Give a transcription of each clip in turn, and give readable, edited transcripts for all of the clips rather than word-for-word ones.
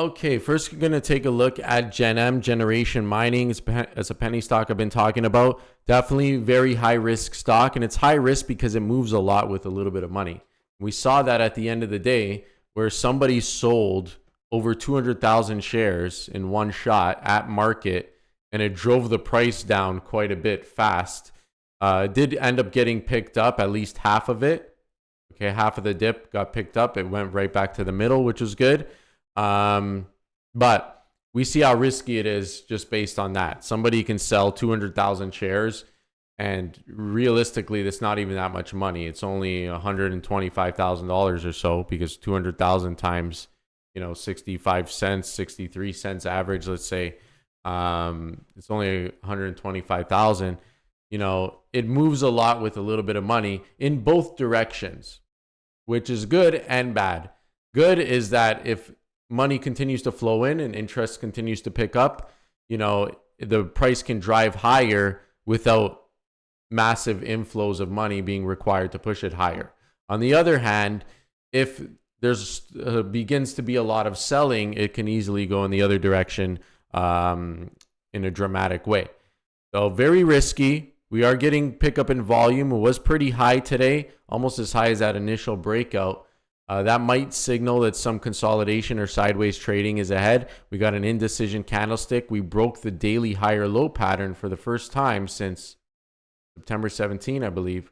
Okay, first we're going to take a look at GenM, Generation Mining. As a penny stock I've been talking about. Definitely very high risk stock, and it's high risk because it moves a lot with a little bit of money. We saw that at the end of the day where somebody sold over 200,000 shares in one shot at market, and it drove the price down quite a bit fast. It did end up getting picked up, at least half of it. Okay, half of the dip got picked up. It went right back to the middle, which was good. But we see how risky it is just based on that. Somebody can sell 200,000 shares, and realistically, that's not even that much money. It's only $125,000 or so, because 200,000 times, 65 cents, 63 cents average, let's say, it's only 125,000. It moves a lot with a little bit of money in both directions, which is good and bad. Good is that if money continues to flow in and interest continues to pick up, the price can drive higher without massive inflows of money being required to push it higher. On the other hand, if there's begins to be a lot of selling, it can easily go in the other direction in a dramatic way. So very risky. We are getting pickup in volume. It was pretty high today, almost as high as that initial breakout. That might signal that some consolidation or sideways trading is ahead. We got an indecision candlestick. We broke the daily higher low pattern for the first time since September 17, I believe,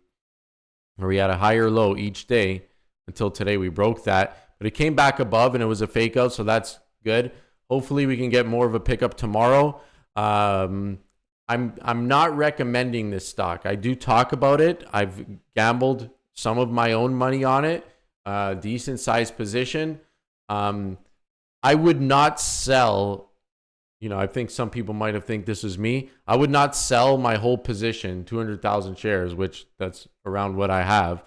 where we had a higher low each day until today. We broke that, but it came back above and it was a fake out, so that's good. Hopefully we can get more of a pickup tomorrow. I'm not recommending this stock. I do talk about it. I've gambled some of my own money on it. Decent sized position. I would not sell, I think some people might have think this is me. I would not sell my whole position, 200,000 shares, which that's around what I have,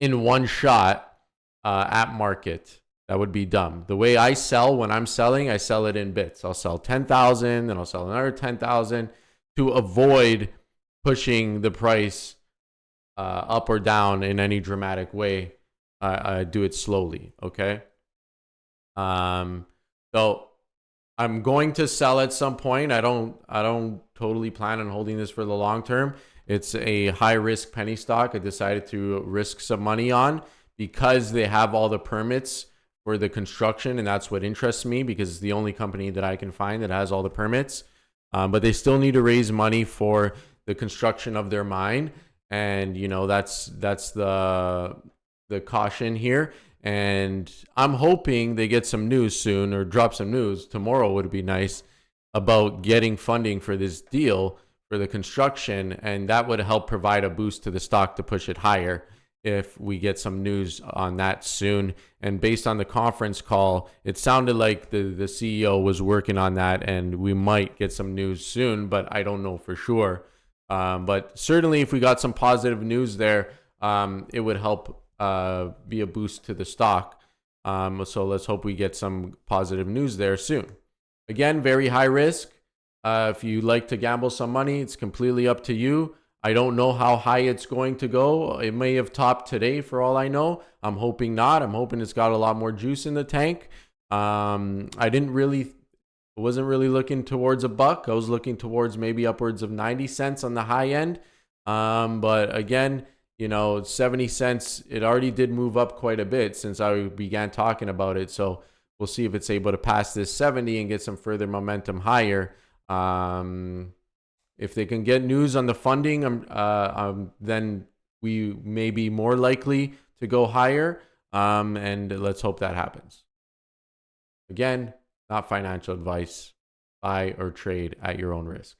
in one shot at market. That would be dumb. The way I sell when I'm selling, I sell it in bits. I'll sell 10,000, then I'll sell another 10,000 to avoid pushing the price up or down in any dramatic way. I do it slowly, okay? So I'm going to sell at some point. I don't totally plan on holding this for the long term. It's a high risk penny stock I decided to risk some money on because they have all the permits for the construction, and that's what interests me because it's the only company that I can find that has all the permits. But they still need to raise money for the construction of their mine, and that's the caution here. And I'm hoping they get some news soon, or drop some news tomorrow would be nice, about getting funding for this deal for the construction, and that would help provide a boost to the stock to push it higher if we get some news on that soon. And based on the conference call, it sounded like the CEO was working on that, and we might get some news soon, but I don't know for sure. But certainly if we got some positive news there, it would help be a boost to the stock. So let's hope we get some positive news there soon. Again, very high risk. If you like to gamble some money, it's completely up to you. I don't know how high it's going to go. It may have topped today for all I know. I'm hoping not. I'm hoping it's got a lot more juice in the tank. I wasn't really looking towards $1. I was looking towards maybe upwards of 90 cents on the high end. But again, 70 cents, it already did move up quite a bit since I began talking about it. So we'll see if it's able to pass this 70 and get some further momentum higher. If they can get news on the funding, then we may be more likely to go higher. And let's hope that happens. Again, not financial advice. Buy or trade at your own risk.